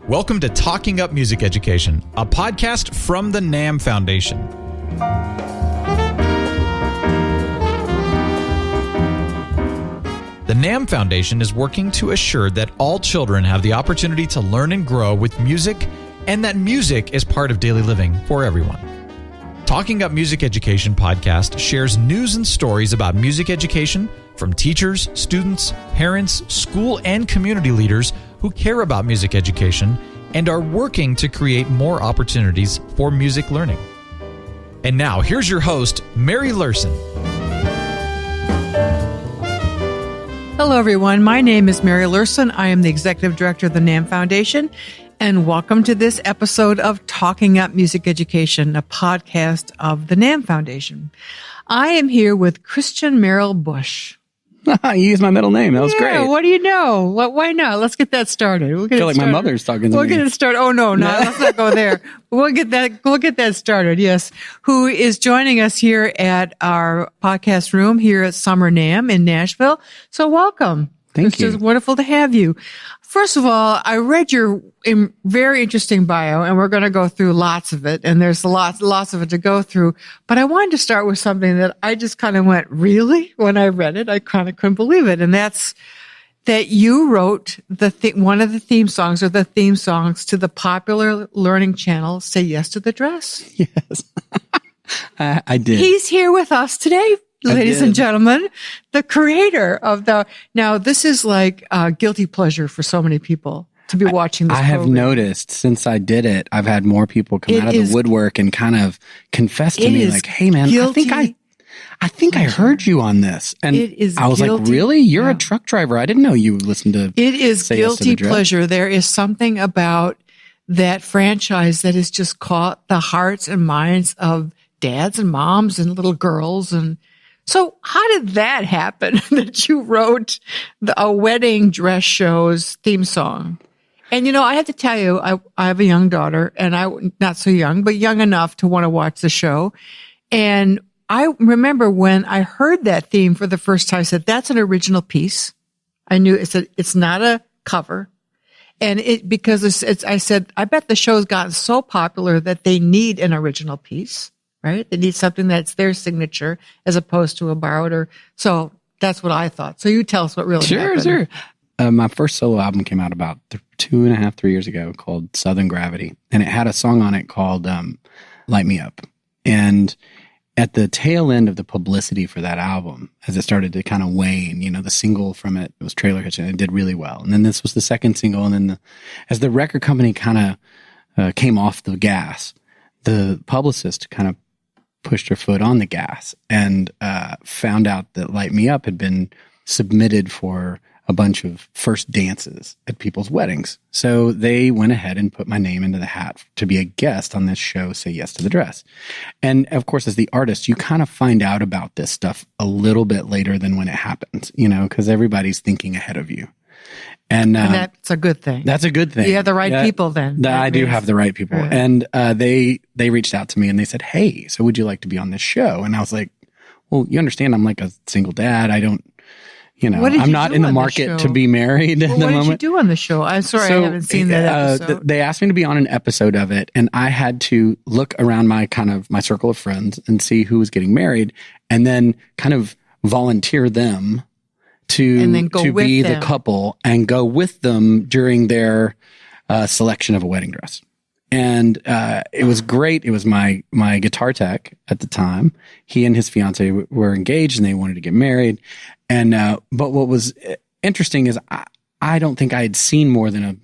Welcome to Talking Up Music Education, a podcast from the NAMM Foundation. The NAMM Foundation is working to assure that all children have the opportunity to learn and grow with music, and that music is part of daily living for everyone. Talking Up Music Education podcast shares news and stories about music education from teachers, students, parents, school, and community leaders who care about music education and are working to create more opportunities for music learning. And now, here's your host, Mary Lurson. Hello, everyone. My name is Mary Lurson. I am the Executive Director of the NAMM Foundation, and welcome to this episode of Talking Up Music Education, a podcast of the NAMM Foundation. I am here with Kristian Bush. You used my middle name. That was great. What do you know? Why not? Let's get that started. I feel like my mother's talking to me. We'll get it started. Oh, no, let's not go there. We'll get that started, yes. Who is joining us here at our podcast room here at Summer NAMM in Nashville. So welcome. Thank you. It's wonderful to have you. First of all, I read your very interesting bio, and we're going to go through lots of it, and there's lots of it to go through. But I wanted to start with something that I just kind of went, really? When I read it, I kind of couldn't believe it, and that's that you wrote one of the theme songs or the theme songs to the popular learning channel, Say Yes to the Dress. Yes, I did. He's here with us today. Ladies and gentlemen, the creator of now this is like a guilty pleasure for so many people to be watching this I have noticed since I did it, I've had more people come out of the woodwork and kind of confess to me like, hey man, I think I heard you on this. And I was like, really? You're a truck driver. I didn't know you listened to It is guilty pleasure. There is something about that franchise that has just caught the hearts and minds of dads and moms and little girls. And so how did that happen that you wrote a wedding dress show's theme song? And, I have to tell you, I have a young daughter, and not so young, but young enough to want to watch the show. And I remember when I heard that theme for the first time, I said, that's an original piece. I knew it's not a cover. And because I said, I bet the show's gotten so popular that they need an original piece. Right? They need something that's their signature as opposed to a borrowed so that's what I thought. So you tell us what really happened. Sure. My first solo album came out about 2.5-3 years ago called Southern Gravity. And it had a song on it called Light Me Up. And at the tail end of the publicity for that album, as it started to kind of wane, the single from it was Trailer Hitch, and it did really well. And then this was the second single. And then as the record company kind of came off the gas, the publicist kind of pushed her foot on the gas and found out that Light Me Up had been submitted for a bunch of first dances at people's weddings. So they went ahead and put my name into the hat to be a guest on this show, Say Yes to the Dress. And of course, as the artist, you kind of find out about this stuff a little bit later than when it happens, because everybody's thinking ahead of you. And that's a good thing. That's a good thing. You have the right people then. I do have the right people. Right. And they reached out to me and they said, hey, so would you like to be on this show? And I was like, well, you understand I'm like a single dad. I don't, I'm not in the market to be married at the moment. What did you do on the show? I'm sorry, I haven't seen that episode. They asked me to be on an episode of it, and I had to look around my circle of friends and see who was getting married and then kind of volunteer them to be the couple and go with them during their selection of a wedding dress. And it was great. It was my guitar tech at the time. He and his fiance were engaged and they wanted to get married. And but what was interesting is I don't think I had seen more than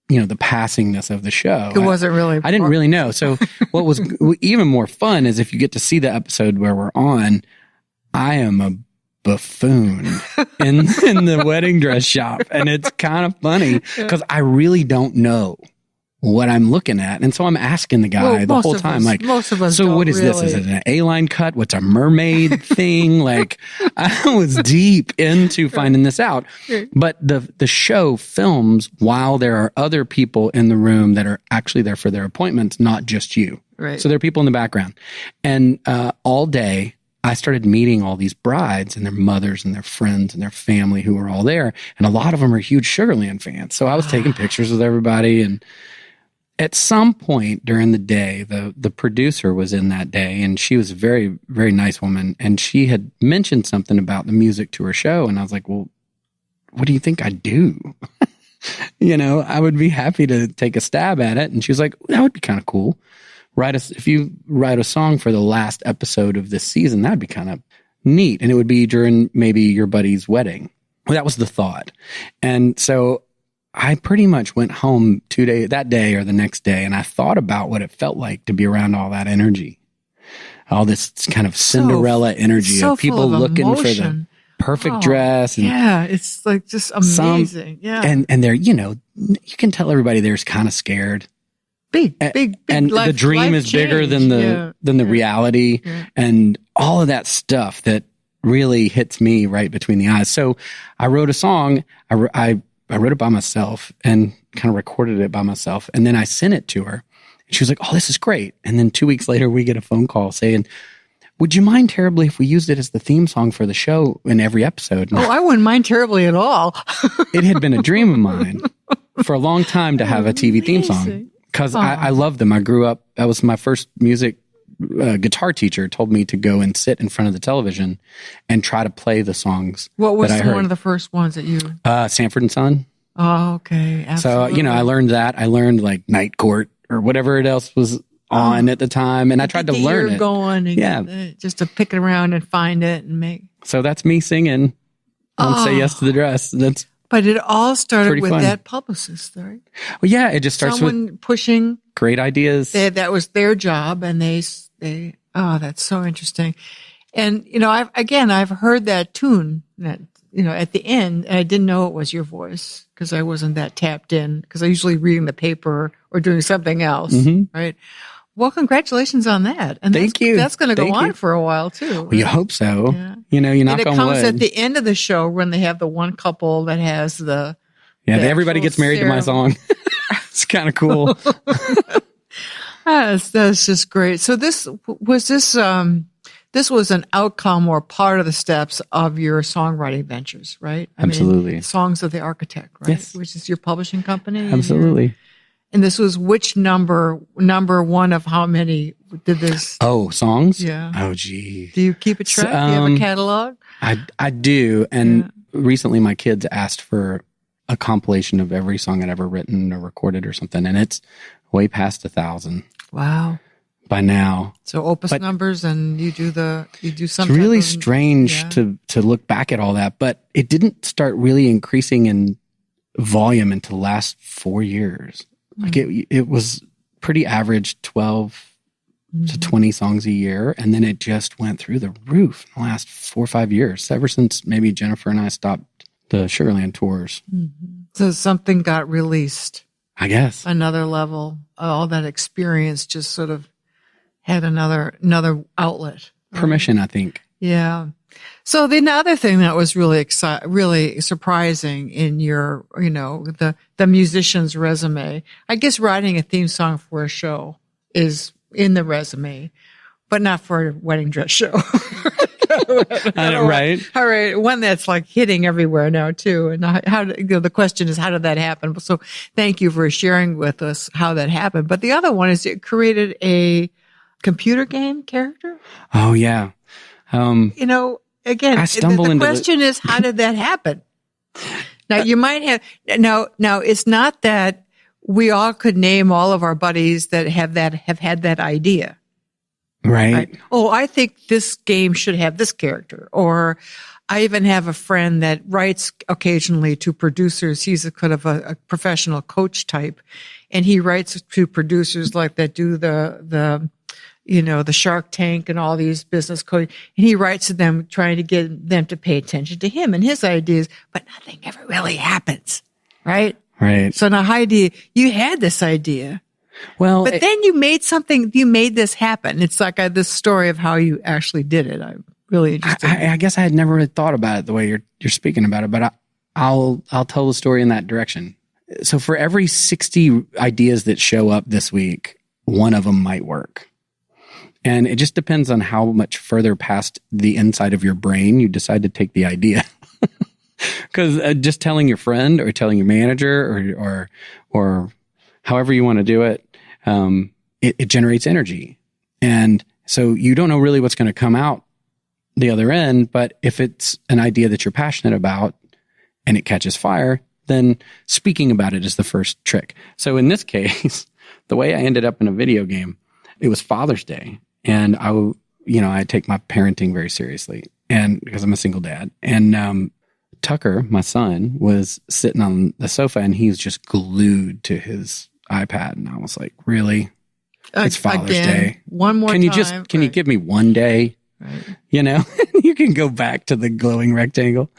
the passingness of the show. It wasn't really. I didn't really know. So what was even more fun is if you get to see the episode where we're on, I am a buffoon in the wedding dress shop. And it's kind of funny because I really don't know what I'm looking at. And so I'm asking the guy the whole time, most of us so what is this? Is it an A-line cut? What's a mermaid thing? Like I was deep into finding this out. But the show films while there are other people in the room that are actually there for their appointments, not just you. Right. So there are people in the background. And all day I started meeting all these brides and their mothers and their friends and their family who were all there. And a lot of them are huge Sugarland fans. So I was taking pictures with everybody. And at some point during the day, the producer was in that day, and she was a very, very nice woman. And she had mentioned something about the music to her show. And I was like, well, what do you think I do? I would be happy to take a stab at it. And she was like, that would be kind of cool. If you write a song for the last episode of this season, that'd be kind of neat. And it would be during maybe your buddy's wedding. Well, that was the thought. And so I pretty much went home that day or the next day, and I thought about what it felt like to be around all that energy, all this kind of Cinderella energy of people looking for the perfect dress. And it's like just amazing. And they're, you can tell everybody there's kind of scared. Big, and life, the dream is bigger than the reality, and all of that stuff that really hits me right between the eyes. So I wrote a song. I wrote it by myself and kind of recorded it by myself, and then I sent it to her. And she was like, "Oh, this is great." And then 2 weeks later, we get a phone call saying, "Would you mind terribly if we used it as the theme song for the show in every episode?" And I wouldn't mind terribly at all. It had been a dream of mine for a long time to have a TV theme song. Because I love them. I grew up, that was my first music guitar teacher told me to go and sit in front of the television and try to play the songs. What was one of the first ones that you? Sanford and Son. Oh, okay. Absolutely. So, I learned that. I learned like Night Court or whatever else was on at the time. And I tried to learn it. Going and just to pick it around and find it and make. So that's me singing on Say Yes to the Dress. But it all started with that publicist, right? Well, yeah, it just starts with pushing great ideas. That was their job, and they that's so interesting. And I've heard that tune that at the end, and I didn't know it was your voice because I wasn't that tapped in because I usually reading the paper or doing something else, right? Well, congratulations on that. And Thank you. That's going to go on for a while too. Well, you hope so. Yeah. You knock on wood. And it comes at the end of the show when they have the one couple that has everybody gets married to my song. It's kind of cool. That's just great. So this was an outcome or part of the steps of your songwriting ventures, right? Absolutely. Songs of the Architect, right? Yes. Which is your publishing company. Absolutely. And this was which number one of how many did this? Oh, songs? Yeah. Oh, gee. Do you keep a track? Do you have a catalog? I do. And recently my kids asked for a compilation of every song I'd ever written or recorded or something. And it's way past 1,000. Wow. By now. So opus numbers, and you do something. It's really strange to look back at all that, but it didn't start really increasing in volume until the last 4 years. Like it was pretty average 12 to 20 songs a year. And then it just went through the roof in the last 4 or 5 years, ever since maybe Jennifer and I stopped the Sugarland tours. Mm-hmm. So something got released. I guess. Another level. All that experience just sort of had another outlet. Right? Permission, I think. Yeah. So the other thing that was really surprising in your, the musician's resume, I guess writing a theme song for a show is in the resume, but not for a wedding dress show. Right. All right. One that's like hitting everywhere now too. And the question is, how did that happen? So thank you for sharing with us how that happened. But the other one is it created a computer game character. Oh yeah. Again, the question is, how did that happen? Now you might have, now it's not that we all could name all of our buddies that have had that idea. Right. Oh, I think this game should have this character. Or I even have a friend that writes occasionally to producers. He's a kind of a professional coach type. And he writes to producers like that do the Shark Tank and all these business coaching. And he writes to them trying to get them to pay attention to him and his ideas, but nothing ever really happens. Right? Right. So now, Heidi, you had this idea. Well, but then you made this happen. It's like this story of how you actually did it. I'm really interested. I guess I had never really thought about it the way you're speaking about it, but I'll tell the story in that direction. So for every 60 ideas that show up this week, one of them might work. And it just depends on how much further past the inside of your brain you decide to take the idea. Because just telling your friend or telling your manager or however you want to do it, it generates energy. And so you don't know really what's going to come out the other end. But if it's an idea that you're passionate about and it catches fire, then speaking about it is the first trick. So in this case, the way I ended up in a video game, it was Father's Day. And I take my parenting very seriously, and because I'm a single dad. And Tucker, my son, was sitting on the sofa, and he was just glued to his iPad. And I was like, "Really? It's Father's Day. One more time. Can you give me one day? Right. You can go back to the glowing rectangle."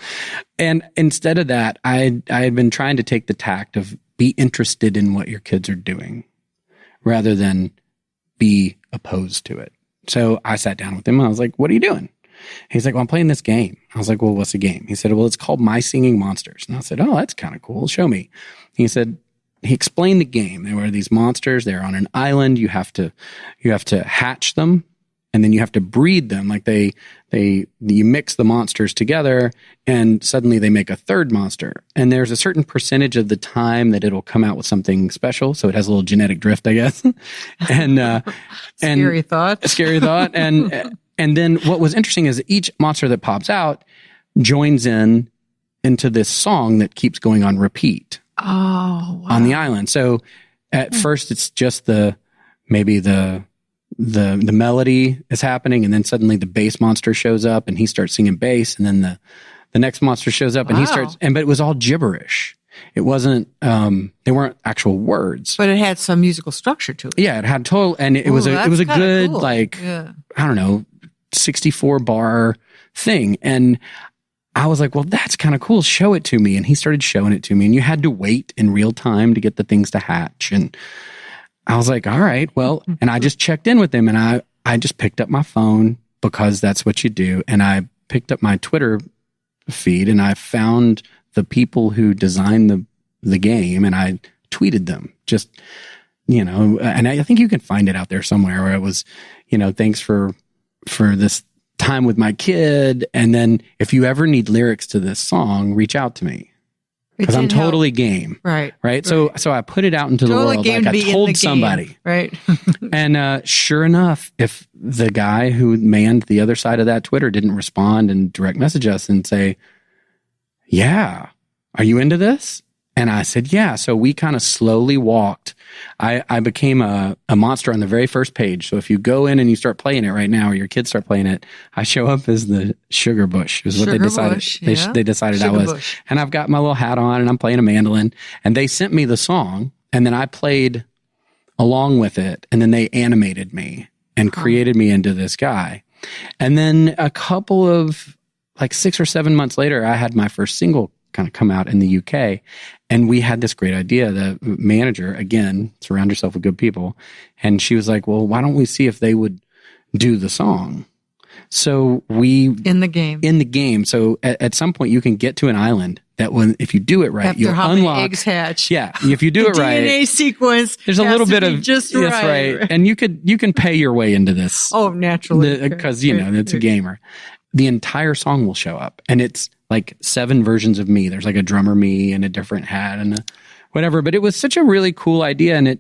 And instead of that, I had been trying to take the tact of be interested in what your kids are doing, rather than be opposed to it. So I sat down with him and I was like, "What are you doing?" He's like, "Well, I'm playing this game." I was like, "Well, what's the game?" He said, "Well, it's called My Singing Monsters." And I said, "Oh, that's kind of cool. Show me." He explained the game. There were these monsters. They're on an island. You have to hatch them, and then you have to breed them. Like you mix the monsters together, and suddenly they make a third monster. And there's a certain percentage of the time that it'll come out with something special. So it has a little genetic drift, I guess. And scary thought. And then what was interesting is that each monster that pops out joins into this song that keeps going on repeat. Oh, wow. On the island. So at first it's just maybe the melody is happening, and then suddenly the bass monster shows up and he starts singing bass, and then the next monster shows up and he starts, but it was all gibberish. It wasn't, they weren't actual words. But it had some musical structure to it. Yeah, it had total, and it was a good, cool. I don't know, 64 bar thing. And I was like, well, that's kind of cool. Show it to me. And he started showing it to me, and you had to wait in real time to get the things to hatch. And I was like, all right, well, and I just checked in with him, and I just picked up my phone because that's what you do. And I picked up my Twitter feed, and I found the people who designed the game, and I tweeted them just, and I think you can find it out there somewhere where it was, thanks for this time with my kid. And then if you ever need lyrics to this song, reach out to me. Because I'm totally game. Right. So I put it out into the world. Like I told somebody. Right. And sure enough, if the guy who manned the other side of that Twitter didn't respond and direct message us and say, "Yeah, are you into this?" And I said, "Yeah." So we kind of slowly walked. I became a monster on the very first page. So if you go in and you start playing it right now, or your kids start playing it, I show up as the Shugabush, is what they decided. They decided I was. And I've got my little hat on, and I'm playing a mandolin. And they sent me the song, and then I played along with it. And then they animated me and created me into this guy. And then a couple of 6 or 7 months later, I had my first single kind of come out in the UK. And we had this great idea. The manager, again, surround yourself with good people. And she was like, well, why don't we see if they would do the song? So in the game. So at some point you can get to an island that if you do it right, you'll unlock. Eggs hatch. Yeah. If you do it right. DNA sequence. There's a little bit of just right. That's right. And you can pay your way into this. Oh, naturally. Because, it's a gamer. The entire song will show up, and it's 7 versions of me. There's a drummer me and a different hat and whatever. But it was such a really cool idea, and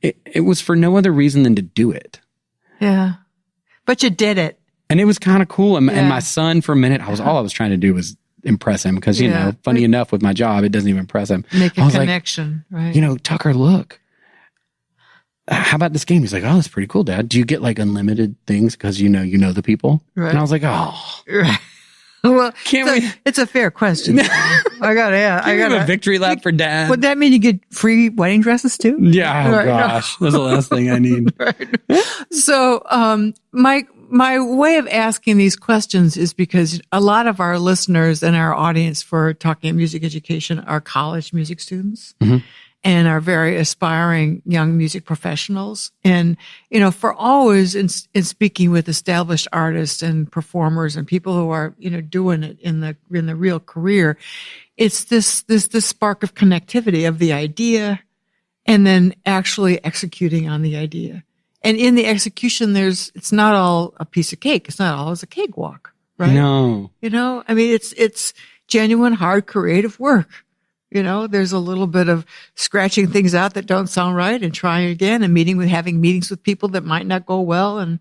it was for no other reason than to do it. Yeah. But you did it. And it was kind of cool. And my son, for a minute, all I was trying to do was impress him because, funny enough, with my job, it doesn't even impress him. Make a connection, right? Tucker, look. How about this game? He's like, oh, that's pretty cool, Dad. Do you get unlimited things because you know the people? Right. And I was like, oh. Right. Well, it's a fair question. I got a victory lap for Dad. Would that mean you get free wedding dresses too? Yeah. Oh, right, gosh. No. That's the last thing I need. Right. So, my way of asking these questions is because a lot of our listeners and our audience for Talking Music Education are college music students. Mm-hmm. And are very aspiring young music professionals. And, for always in speaking with established artists and performers and people who are, doing it in the real career, it's this spark of connectivity of the idea and then actually executing on the idea. And in the execution, it's not all a piece of cake. It's not always a cakewalk, right? No. I mean, it's genuine, hard, creative work. There's a little bit of scratching things out that don't sound right and trying again and having meetings with people that might not go well. And,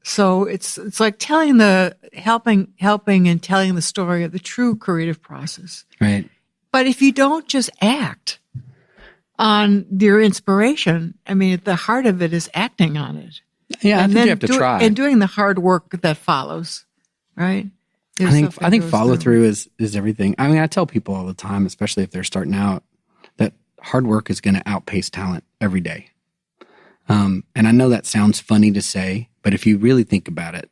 so it's like helping and telling the story of the true creative process. Right. But if you don't just act on your inspiration, I mean, at the heart of it is acting on it. Yeah, I think you have to try. And doing the hard work that follows, right? I think follow through is everything. I mean, I tell people all the time, especially if they're starting out, that hard work is going to outpace talent every day. And I know that sounds funny to say, but if you really think about it,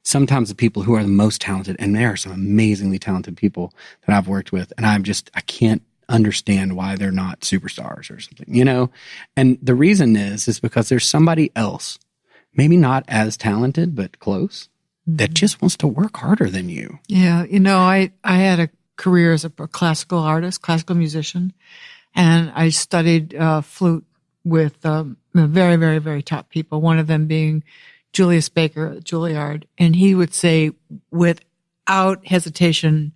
sometimes the people who are the most talented, and there are some amazingly talented people that I've worked with, and I can't understand why they're not superstars or something, And the reason is because there's somebody else, maybe not as talented, but close, that just wants to work harder than you. Yeah. I had a career as a classical artist, classical musician, and I studied flute with very, very, very top people, one of them being Julius Baker at Juilliard. And he would say without hesitation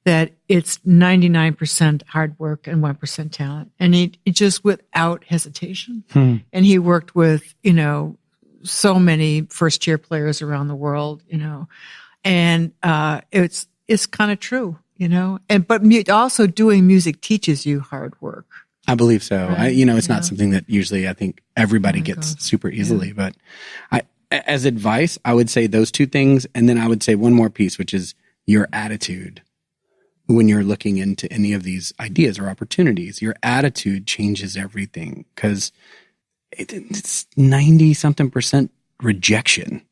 that it's 99% hard work and 1% talent. And he just without hesitation. And he worked with, so many first year players around the world, and it's kind of true, but also doing music teaches you hard work. I believe so. Right? It's not something that usually I think everybody gets super easily, but as advice, I would say those two things. And then I would say one more piece, which is your attitude. When you're looking into any of these ideas or opportunities, your attitude changes everything, because it's 90-something% rejection.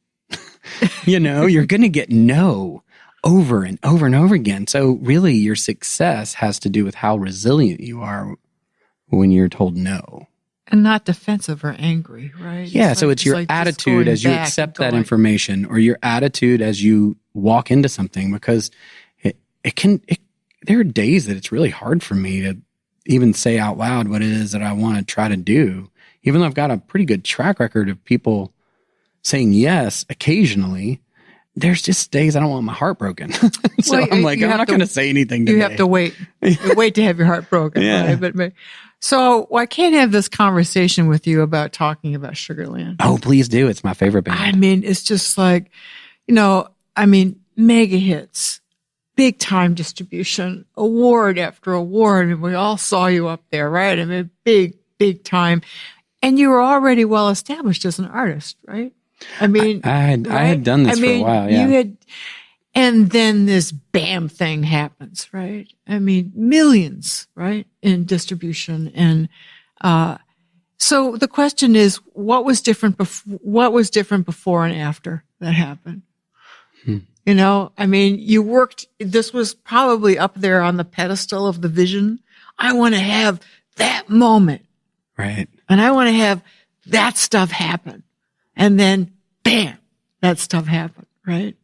You're going to get no over and over and over again. So really your success has to do with how resilient you are when you're told no. And not defensive or angry, right? Yeah. So it's your attitude as you accept that information, or your attitude as you walk into something, because there are days that it's really hard for me to even say out loud what it is that I want to try to do. Even though I've got a pretty good track record of people saying yes occasionally, there's just days I don't want my heart broken. So I'm like, I'm not going to say anything today. You have to wait. Wait to have your heart broken. Yeah. Right? So I can't have this conversation with you about talking about Sugarland. Oh, please do. It's my favorite band. I mean, it's just like, mega hits, big time distribution, award after award. I mean, we all saw you up there, right? I mean, big time. And you were already well established as an artist, right? I mean, I had done this for a while. Yeah. And then this BAM thing happens, right? I mean, millions, right, in distribution. And so the question is, what was different before and after that happened? I mean, you worked. This was probably up there on the pedestal of the vision. I want to have that moment. Right. And I want to have that stuff happen. And then, bam, that stuff happened, right?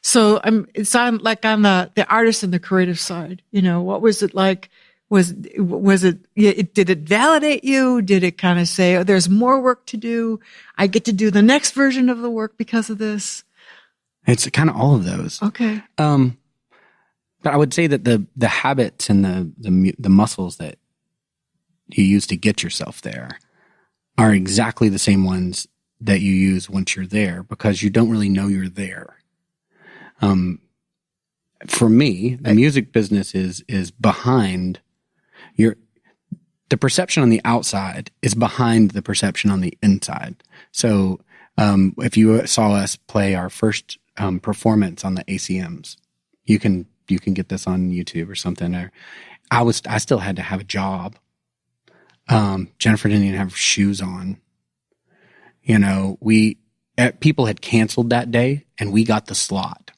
So it's on the artist and the creative side. What was it like? Was it, did it validate you? Did it kind of say, oh, there's more work to do? I get to do the next version of the work because of this? It's kind of all of those. Okay. But I would say that the habits and the muscles that you use to get yourself there are exactly the same ones that you use once you're there, because you don't really know you're there. For me, the music business is behind the perception on the outside is behind the perception on the inside. So, if you saw us play our first performance on the ACMs, you can get this on YouTube or something. Or I still had to have a job. Jennifer didn't even have shoes on. People had canceled that day and we got the slot.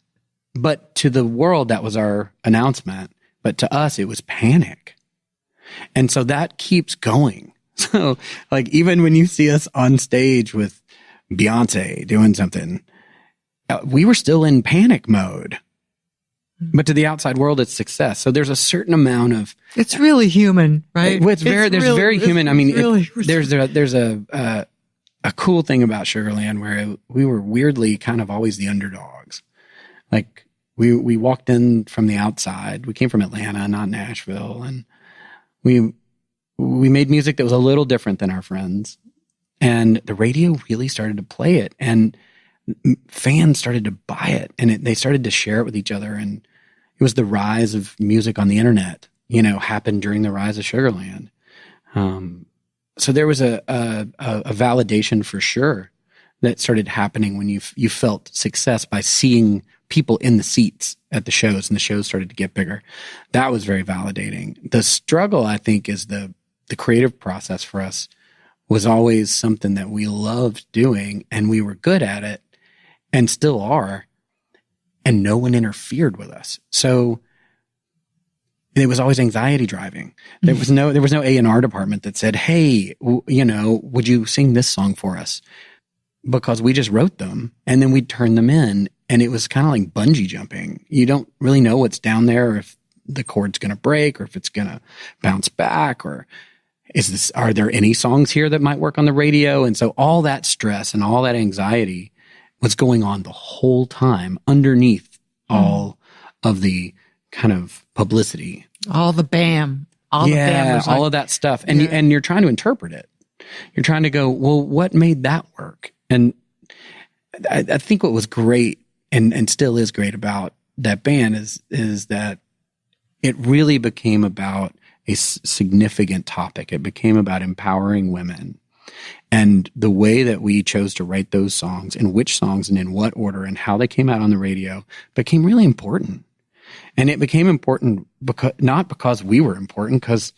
But to the world, that was our announcement. But to us, it was panic. And so that keeps going. So even when you see us on stage with Beyonce doing something, we were still in panic mode. But to the outside world, it's success. So there's a certain amount of. It's really human, right? It's very human. I mean, there's a a cool thing about Sugarland where we were weirdly kind of always the underdogs. Like we walked in from the outside. We came from Atlanta, not Nashville. And we made music that was a little different than our friends. And the radio really started to play it, and fans started to buy it, and they started to share it with each other. And it was the rise of music on the internet, happened during the rise of Sugarland. So there was a validation for sure that started happening when you felt success by seeing people in the seats at the shows, and the shows started to get bigger. That was very validating. The struggle, I think, is the creative process for us was always something that we loved doing, and we were good at it and still are, and no one interfered with us. So it was always anxiety driving. There was no A&R department that said, hey, would you sing this song for us? Because we just wrote them and then we'd turn them in, and it was kind of like bungee jumping. You don't really know what's down there, or if the chord's going to break, or if it's going to bounce back, or are there any songs here that might work on the radio? And so all that stress and all that anxiety was going on the whole time underneath all of the kind of publicity. All the BAM. All of that stuff. And and you're trying to interpret it. You're trying to go, well, what made that work? And I think what was great and still is great about that band is that it really became about a significant topic. It became about empowering women. And the way that we chose to write those songs, and which songs and in what order and how they came out on the radio, became really important. And it became important not because we were important, because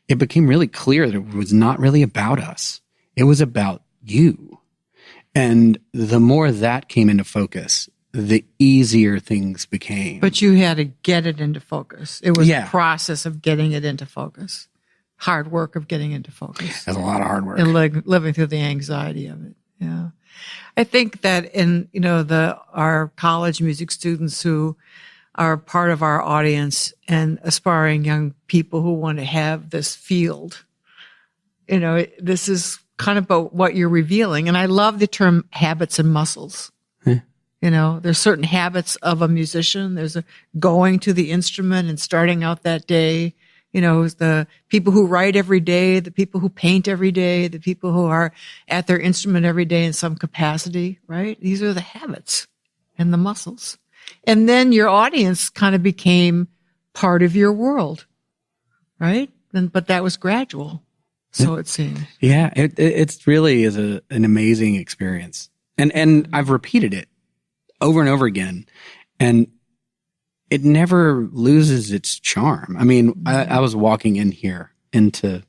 it became really clear that it was not really about us. It was about you. And the more that came into focus, the easier things became. But you had to get it into focus. It was a process of getting it into focus. Hard work of getting into focus. That's a lot of hard work. And living through the anxiety of it. Yeah. I think that in, our college music students who are part of our audience and aspiring young people who want to have this field, this is kind of about what you're revealing. And I love the term habits and muscles. There's certain habits of a musician. There's going to the instrument and starting out that day. The people who write every day, the people who paint every day, the people who are at their instrument every day in some capacity, right? These are the habits and the muscles. And then your audience kind of became part of your world, right? But that was gradual, so it seems. Yeah, it really is an amazing experience. And I've repeated it over and over again. And it never loses its charm. I mean, I was walking in here into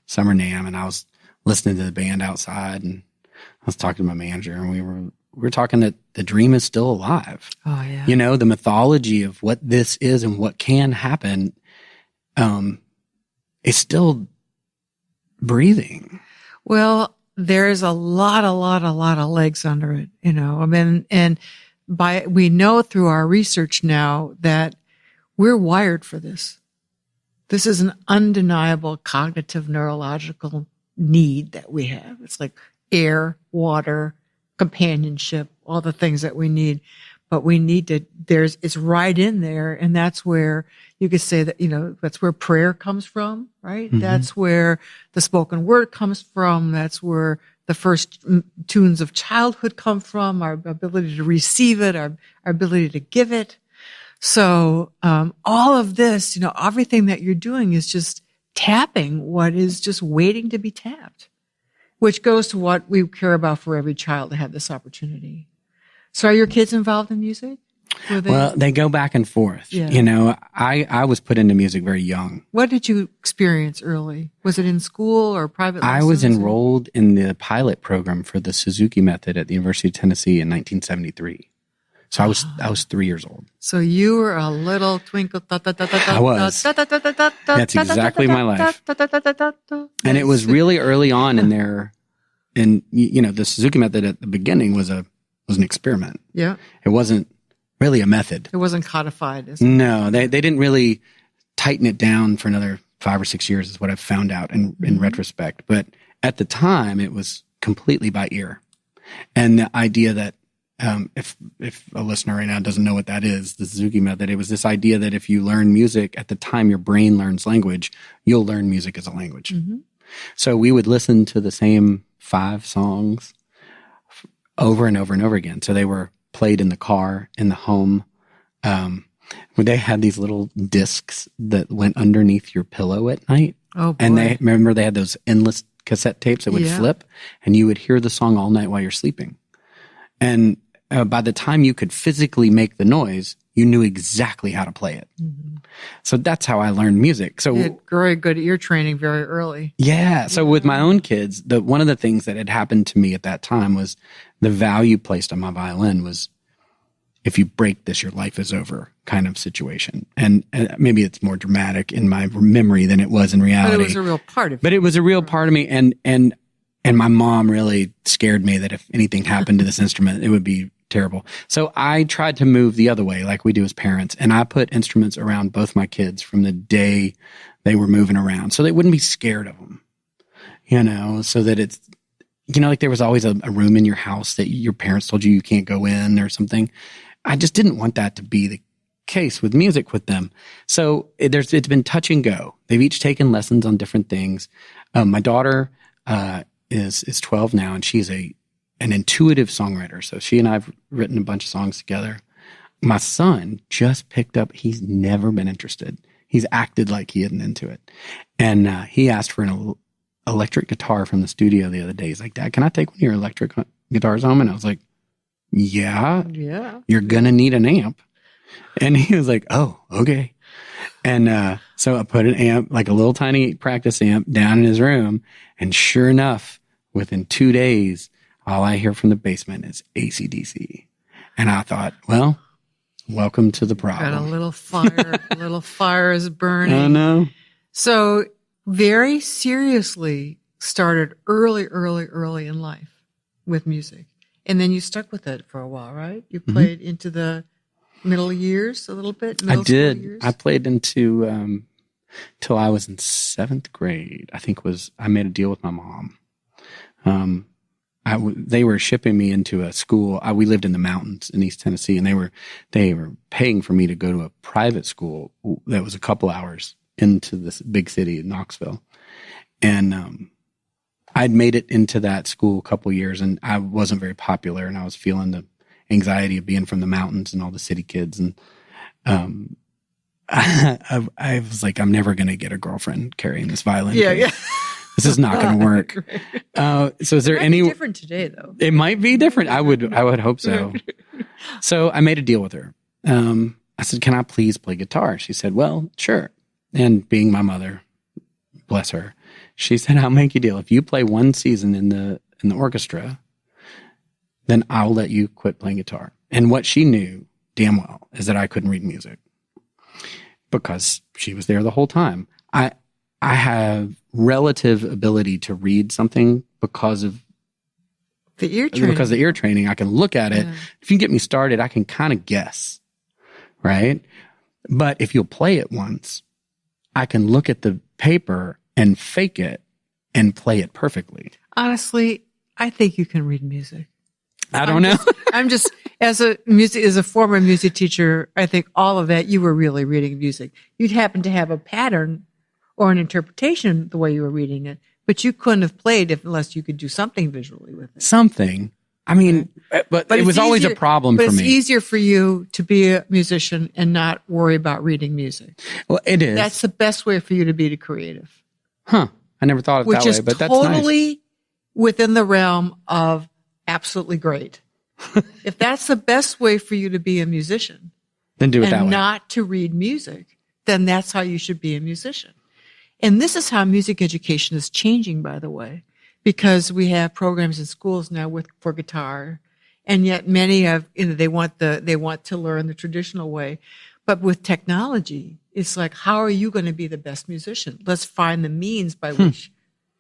Summer NAMM, and I was listening to the band outside, and I was talking to my manager, and we were talking that the dream is still alive. Oh, yeah. The mythology of what this is and what can happen is still breathing. Well, there's a lot of legs under it, we know through our research now that we're wired for this. This is an undeniable cognitive neurological need that we have. It's like air, water, companionship, all the things that we need. But we need to, it's right in there. And that's where you could say that, that's where prayer comes from, right? Mm-hmm. That's where the spoken word comes from. That's where the first tunes of childhood come from, our ability to receive it, our ability to give it. So, all of this, everything that you're doing is just tapping what is just waiting to be tapped, which goes to what we care about for every child to have this opportunity. So are your kids involved in music? Well, they go back and forth. Yeah. I was put into music very young. What did you experience early? Was it in school or private lessons? I was enrolled in the pilot program for the Suzuki method at the University of Tennessee in 1973. So I was 3 years old. So you were a little twinkle. I was. That's exactly my life. And it was really early on in there. And, the Suzuki method at the beginning was an experiment. Yeah. It wasn't really a method. It wasn't codified. No, they didn't really tighten it down for another 5 or 6 years is what I've found out in retrospect. But at the time, it was completely by ear. And the idea that, if a listener right now doesn't know what that is, the Suzuki method, it was this idea that if you learn music at the time your brain learns language, you'll learn music as a language. Mm-hmm. So we would listen to the same 5 songs over and over and over again. So they were played in the car, in the home. They had these little discs that went underneath your pillow at night. Oh, boy. And they had those endless cassette tapes that would flip, and you would hear the song all night while you're sleeping. And by the time you could physically make the noise, you knew exactly how to play it. Mm-hmm. So that's how I learned music. So you had very good ear training very early. Yeah. So with my own kids, one of the things that had happened to me at that time was the value placed on my violin was, if you break this, your life is over kind of situation. And maybe it's more dramatic in my memory than it was in reality. But it was a real part of it. But it was a real part of me. And my mom really scared me that if anything happened to this instrument, it would be terrible. So I tried to move the other way like we do as parents. And I put instruments around both my kids from the day they were moving around so they wouldn't be scared of them, so that it's, like there was always a room in your house that your parents told you can't go in or something. I just didn't want that to be the case with music with them. So it's been touch and go. They've each taken lessons on different things. My daughter is 12 now, and she's an intuitive songwriter. So she and I have written a bunch of songs together. My son just picked up. He's never been interested. He's acted like he isn't into it. And he asked for an electric guitar from the studio the other day. He's like, Dad, can I take one of your electric guitars home? And I was like, yeah, you're going to need an amp. And he was like, oh, okay. And so I put an amp, like a little tiny practice amp, down in his room. And sure enough, within 2 days, all I hear from the basement is AC/DC. And I thought, well, welcome to the problem. Got a little fire is burning. Oh, no. So very seriously started early in life with music. And then you stuck with it for a while, right? You played into the middle years a little bit? I did. Years? I played into till I was in 7th grade. I made a deal with my mom. They were shipping me into a school. We lived in the mountains in East Tennessee, and they were paying for me to go to a private school that was a couple hours into this big city in Knoxville. And I'd made it into that school a couple years, and I wasn't very popular, and I was feeling the anxiety of being from the mountains and all the city kids. And I was like, I'm never going to get a girlfriend carrying this violin. Yeah. This is not going to work. So is there it might be different today, though? It might be different. I would hope so. So I made a deal with her. I said, can I please play guitar? She said, well, sure. And being my mother, bless her, she said, I'll make you a deal. If you play one season in the orchestra, then I'll let you quit playing guitar. And what she knew damn well is that I couldn't read music because she was there the whole time. I have relative ability to read something because of the ear training. Because of the ear training, I can look at it. Yeah. If you get me started, I can kind of guess, right? But if you'll play it once, I can look at the paper and fake it and play it perfectly. Honestly, I think you can read music. I don't know. I'm just as a former music teacher, I think all of that you were really reading music. You'd happen to have a pattern or an interpretation the way you were reading it, but you couldn't have played unless you could do something visually with it. Something. I mean, but it was always a problem for me. But it's easier for you to be a musician and not worry about reading music. Well, it is. That's the best way for you to be creative. Huh. I never thought of it that way, but that's nice. Which is totally within the realm of absolutely great. If that's the best way for you to be a musician, then do it that way. And not to read music, then that's how you should be a musician. And this is how music education is changing, by the way, because we have programs in schools now for guitar, and yet many of they want to learn the traditional way, but with technology, it's like, how are you going to be the best musician? Let's find the means by which.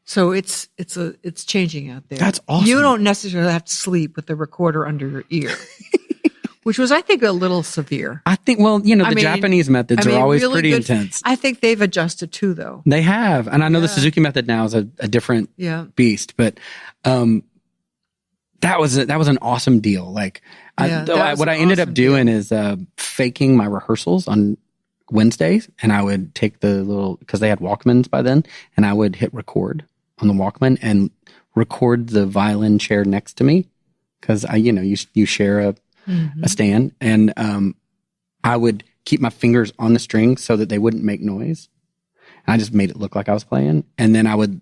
So it's changing out there. That's awesome. You don't necessarily have to sleep with the recorder under your ear. Which was, I think, a little severe. I think, the Japanese methods are always really pretty intense. I think they've adjusted too, though. They have. And I know the Suzuki method now is a different beast. But that was an awesome deal. Like, what I ended up doing is faking my rehearsals on Wednesdays, and I would take because they had Walkmans by then, and I would hit record on the Walkman and record the violin chair next to me, because you share a stand, and I would keep my fingers on the strings so that they wouldn't make noise. And I just made it look like I was playing, and then I would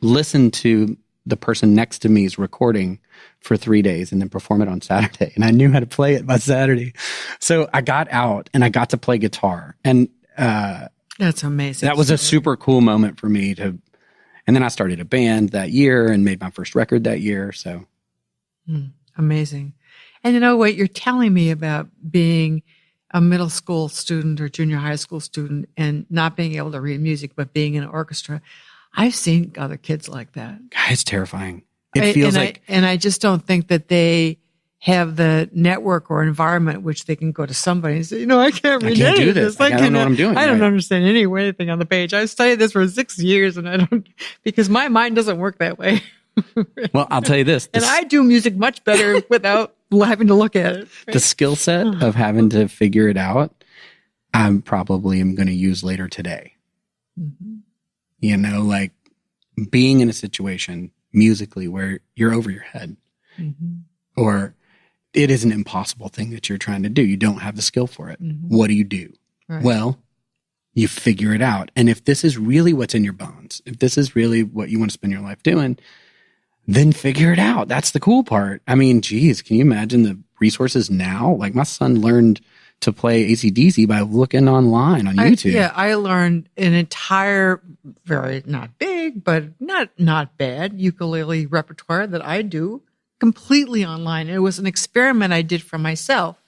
listen to the person next to me's recording for 3 days and then perform it on Saturday. And I knew how to play it by Saturday. So I got out and I got to play guitar. And that's amazing. That was a super cool moment for me and then I started a band that year and made my first record that year. So amazing. And you know what you're telling me about being a middle school student or junior high school student and not being able to read music, but being in an orchestra. I've seen other kids like that. It's terrifying. It feels like... And I just don't think that they have the network or environment which they can go to somebody and say, I can't read any do of this. I don't know what I'm doing. I don't understand anything on the page. I studied this for 6 years because my mind doesn't work that way. Well, I'll tell you this. And I do music much better without having to look at it. Right? The skill set of having to figure it out, I probably am going to use later today. Mm-hmm. Like being in a situation musically where you're over your head or it is an impossible thing that you're trying to do. You don't have the skill for it. Mm-hmm. What do you do? Right. Well, you figure it out. And if this is really what's in your bones, if this is really what you want to spend your life doing, then figure it out. That's the cool part. I mean, geez, can you imagine the resources now? Like my son learned to play AC/DC by looking online on YouTube. I learned an entire, very not big, but not bad ukulele repertoire that I do completely online. It was an experiment I did for myself,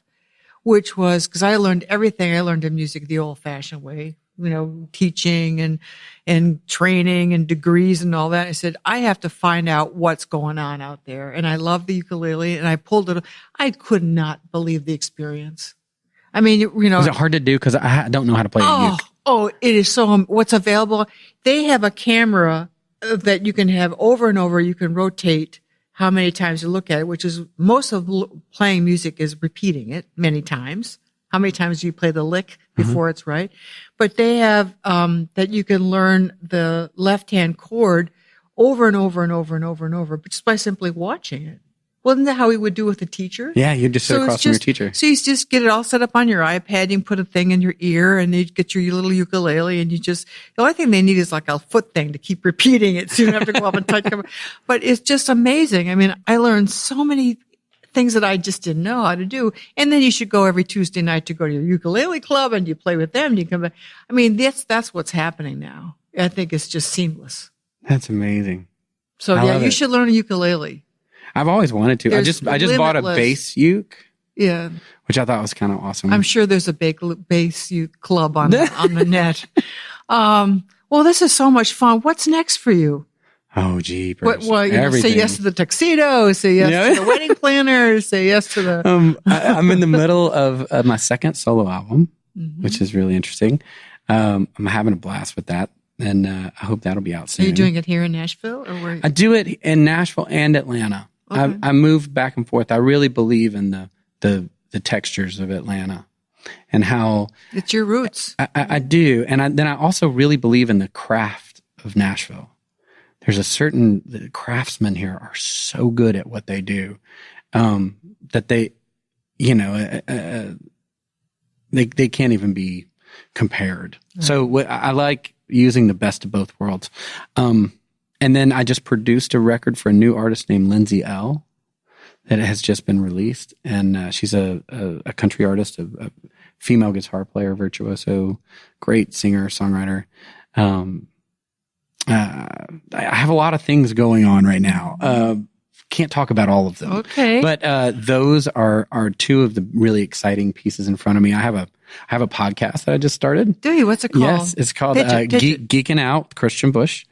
which was because I learned everything. I learned in music the old-fashioned way, teaching and training and degrees and all that. I said, I have to find out what's going on out there. And I love the ukulele, and I pulled it. I could not believe the experience. I mean, Is it hard to do? Because I don't know how to play a uke. Oh, it is so, what's available. They have a camera that you can have over and over. You can rotate how many times you look at it, which is most of playing music is repeating it many times. How many times do you play the lick before it's right? But they have, that you can learn the left-hand chord over and over and over and over and over, just by simply watching it. Well, isn't that how we would do with a teacher? Yeah, you'd just sit across from your teacher. So you just get it all set up on your iPad. You can put a thing in your ear, and you get your little ukulele, and the only thing they need is like a foot thing to keep repeating it, so you don't have to go up and touch them. But it's just amazing. I mean, I learned so many things that I just didn't know how to do. And then you should go every Tuesday night to go to your ukulele club, and you play with them. And you come back. I mean, that's what's happening now. I think it's just seamless. That's amazing. So you should learn a ukulele. I've always wanted to. I just bought a bass uke. Yeah. Which I thought was kind of awesome. I'm sure there's a bass uke club on the net. Well, this is so much fun. What's next for you? Oh, gee. Say yes to the tuxedo, say yes to the wedding planner, say yes to the... I'm in the middle of my second solo album, which is really interesting. I'm having a blast with that. And I hope that'll be out soon. Are you doing it here in Nashville? Or where? I do it in Nashville and Atlanta. Okay. I moved back and forth. I really believe in the textures of Atlanta and how it's your roots. I do, and then I also really believe in the craft of Nashville. There's the craftsmen here are so good at what they do that they can't even be compared. Right. So I like using the best of both worlds. And then I just produced a record for a new artist named Lindsay L. that has just been released. And she's a country artist, a female guitar player, virtuoso, great singer, songwriter. I have a lot of things going on right now. Can't talk about all of them. Okay. But those are two of the really exciting pieces in front of me. I have a podcast that I just started. Do you? What's it called? Yes, it's called Geeking Out with Kristian Bush.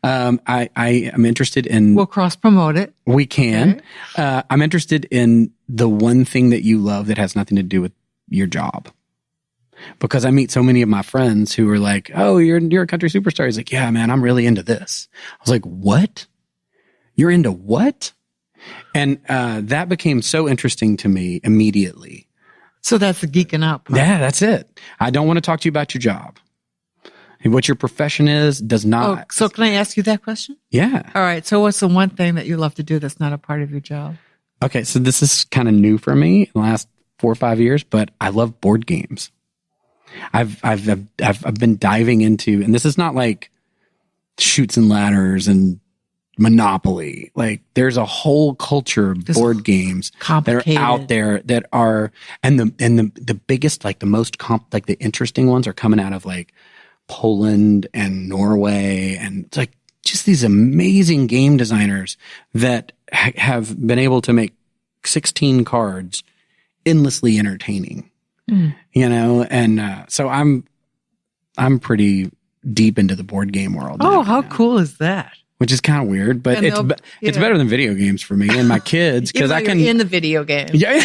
I am interested in... We'll cross-promote it. We can. Okay. I'm interested in the one thing that you love that has nothing to do with your job. Because I meet so many of my friends who are like, oh, you're a country superstar. He's like, yeah, man, I'm really into this. I was like, what? You're into what? And that became so interesting to me immediately. So that's the geeking up. Huh? Yeah, that's it. I don't want to talk to you about your job. What your profession is does not. Oh, so can I ask you that question? Yeah. All right. So what's the one thing that you love to do that's not a part of your job? Okay, so this is kind of new for me in the last 4 or 5 years, but I love board games. I've been diving into, and this is not like Chutes and Ladders and Monopoly. Like there's a whole culture of board games that are out there that are, and the biggest, like the most like the interesting ones are coming out of like Poland and Norway, and it's like just these amazing game designers that have been able to make 16 cards endlessly entertaining, you know? And, so I'm pretty deep into the board game world. Oh, how cool is that? Which is kind of weird, but it's better than video games for me and my kids. Cause I can in the video game. Yeah.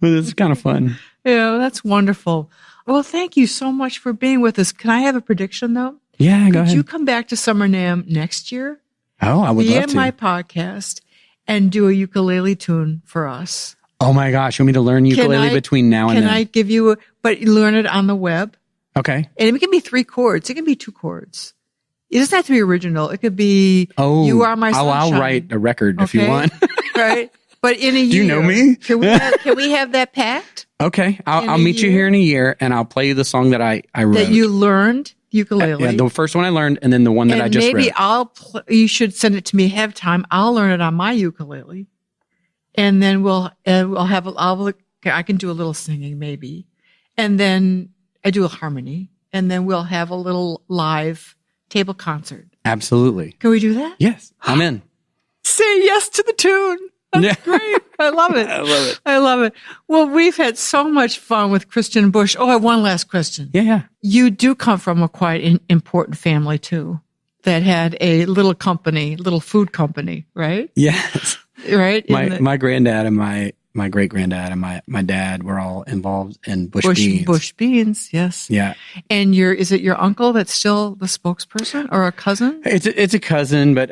It's kind of fun. Yeah, that's wonderful. Well, thank you so much for being with us. Can I have a prediction though? Yeah, go ahead. Could you come back to Summer NAMM next year? Oh, I would love to. Be in my podcast and do a ukulele tune for us. Oh my gosh. You want me to learn ukulele between now and then? Can I give you but learn it on the web? Okay. And it can be 3 chords. It can be 2 chords. It doesn't have to be original. It could be, You Are My Sunshine. I'll write a record if you want. Right. But in a year. Do you know me? Can we have that pact? Okay. I'll meet you here in a year and I'll play you the song that I wrote. That you learned ukulele. Yeah, the first one I learned and then the one that I just wrote. Maybe you should send it to me ahead of time. I'll learn it on my ukulele. And then I can do a little singing maybe. And then I do a harmony. And then we'll have a little live table concert. Absolutely. Can we do that? Yes, I'm in. Say yes to the tune. That's great. I love it. I love it. Well, we've had so much fun with Kristian Bush. Oh, I have one last question. Yeah. You do come from a quite important family too, that had a little food company, right? Yes. Right? My granddad and my great granddad and my dad were all involved in Bush beans. Bush beans, yes. Yeah. And is it your uncle that's still the spokesperson or a cousin? It's a cousin, but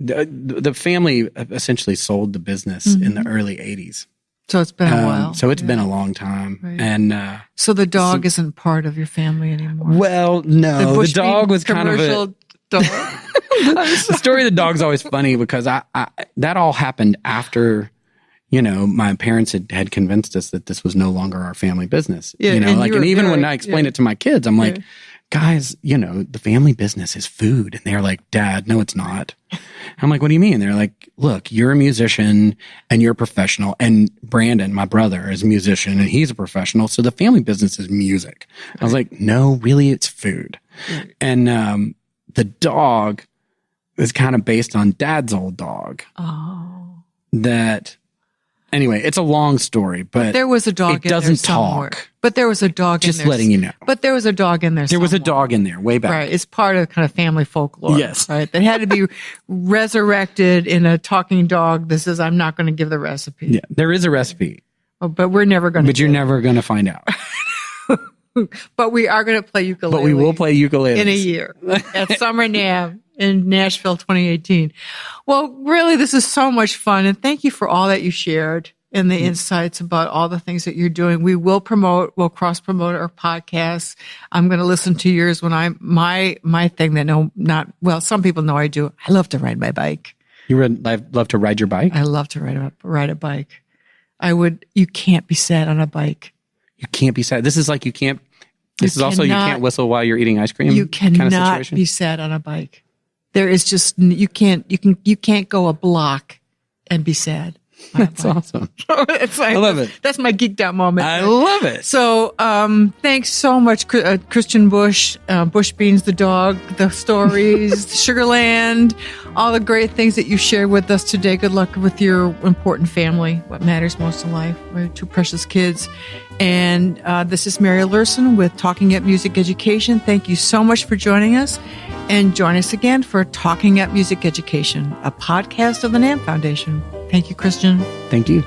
the family essentially sold the business in the early 80s. So it's been a while. So it's been a long time. Right. And so the dog isn't part of your family anymore? Well, no. The dog was kind of a dog. The story of the dog's always funny because I that all happened after, you know, my parents had convinced us that this was no longer our family business. Yeah, you know, and even when I explained it to my kids, I'm like, guys, you know, the family business is food. And they're like, Dad, no, it's not. I'm like, what do you mean? They're like, look, you're a musician and you're a professional. And Brandon, my brother, is a musician and he's a professional. So the family business is music. I was like, no, really, it's food. And the dog is kind of based on Dad's old dog. Oh. Anyway, it's a long story, but there was a dog in there somewhere. But there was a dog in there. Just letting you know. But there was a dog in there somewhere. There was a dog in there way back. Right. It's part of kind of family folklore. Yes. Right. That had to be resurrected in a talking dog. I'm not going to give the recipe. Yeah. There is a recipe. Oh, but we're never going to. But you're never going to find out. But we are going to play ukulele. But we will play ukulele in a year at Summer NAMM in Nashville 2018. Well, really, this is so much fun. And thank you for all that you shared and the insights about all the things that you're doing. We'll cross-promote our podcasts. I'm going to listen to yours when my thing that some people know I do. I love to ride my bike. You love to ride your bike? I love to ride a bike. You can't be sad on a bike. You can't be sad. This is like you can't whistle while you're eating ice cream. You cannot be sad on a bike. There is just, you can't go a block and be sad. That's awesome. I love it. That's my geeked out moment. I love it. So, thanks so much, Kristian Bush, Bush Beans, the dog, the stories, Sugarland, all the great things that you shared with us today. Good luck with your important family, what matters most in life, your 2 precious kids. And this is Mary Lurson with Talking Up Music Education. Thank you so much for joining us. And join us again for Talking Up Music Education, a podcast of the NAMM Foundation. Thank you, Kristian. Thank you.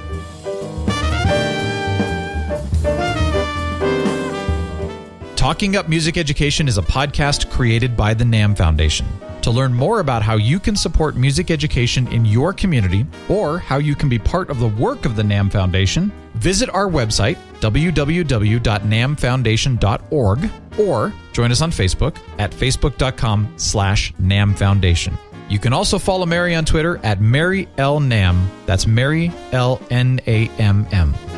Talking Up Music Education is a podcast created by the NAMM Foundation. To learn more about how you can support music education in your community or how you can be part of the work of the NAMM Foundation, visit our website, www.nammfoundation.org, or join us on Facebook at facebook.com/NAMM Foundation. You can also follow Mary on Twitter at Mary L. Namm. That's Mary L. Namm.